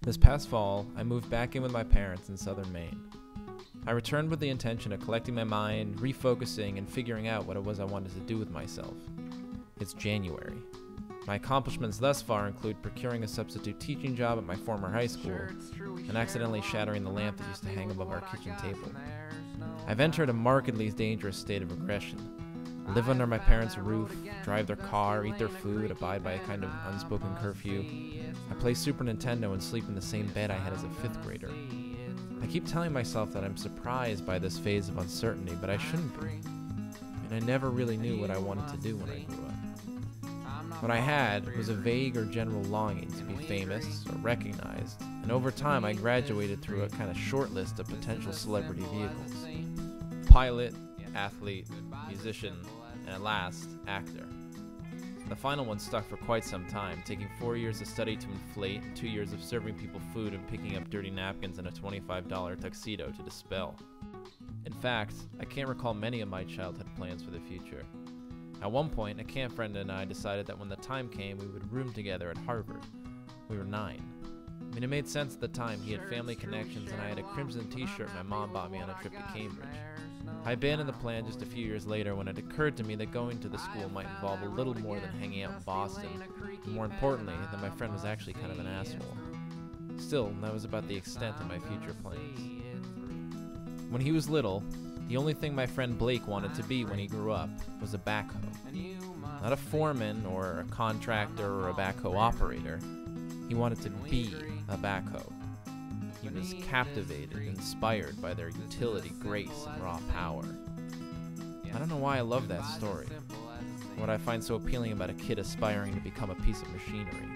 This past fall, I moved back in with my parents in southern Maine. I returned with the intention of collecting my mind, refocusing, and figuring out what it was I wanted to do with myself. It's January. My accomplishments thus far include procuring a substitute teaching job at my former high school and accidentally shattering the lamp that used to hang above our kitchen table. I've entered a markedly dangerous state of regression. Live under my parents' roof, drive their car, eat their food, abide by a kind of unspoken curfew. I play Super Nintendo and sleep in the same bed I had as a 5th grader. I keep telling myself that I'm surprised by this phase of uncertainty, but I shouldn't be. And I never really knew what I wanted to do when I grew up. What I had was a vague or general longing to be famous or recognized, and over time I graduated through a kind of short list of potential celebrity vehicles. Pilot, athlete, musician, and at last, actor. The final one stuck for quite some time, taking 4 years of study to inflate and 2 years of serving people food and picking up dirty napkins in a $25 tuxedo to dispel. In fact, I can't recall many of my childhood plans for the future. At one point, a camp friend and I decided that when the time came, we would room together at Harvard. We were 9. I mean, it made sense at the time. He had family connections, and I had a crimson t-shirt my mom bought me on a trip to Cambridge. I abandoned the plan just a few years later when it occurred to me that going to the school might involve a little more than hanging out in Boston, and more importantly, that my friend was actually kind of an asshole. Still, that was about the extent of my future plans. When he was little, the only thing my friend Blake wanted to be when he grew up was a backhoe. Not a foreman or a contractor or a backhoe operator. He wanted to be a backhoe. He was captivated, inspired by their utility, grace, and raw power. I don't know why I love that story. What I find so appealing about a kid aspiring to become a piece of machinery.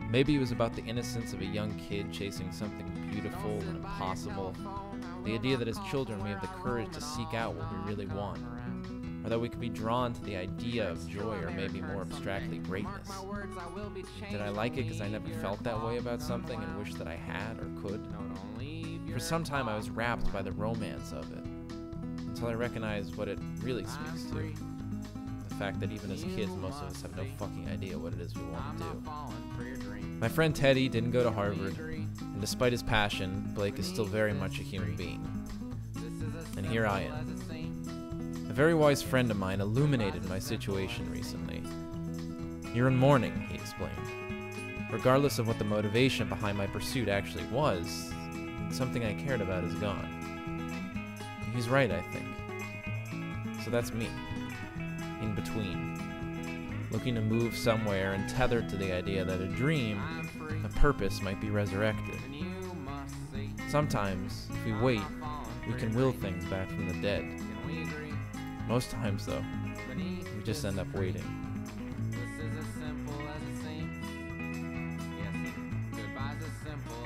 Maybe it was about the innocence of a young kid chasing something beautiful and impossible. The idea that as children we have the courage to seek out what we really want. Or that we could be drawn to the idea of joy, or maybe more abstractly, greatness. Did I like it because I never felt that way about something and wished that I had or could? For some time I was rapt by the romance of it, until I recognized what it really speaks to. The fact that even as kids, most of us have no fucking idea what it is we want to do. My friend Teddy didn't go to Harvard, and despite his passion, Blake is still very much a human being. And here I am. A very wise friend of mine illuminated my situation recently. "You're in mourning," he explained. "Regardless of what the motivation behind my pursuit actually was, something I cared about is gone." He's right, I think. So that's me, in between, looking to move somewhere and tethered to the idea that a dream, a purpose, might be resurrected. Sometimes, if we wait, we can will things back from the dead. Most times, though, we just end up waiting. This is as simple as it seems. Yes, goodbye's as simple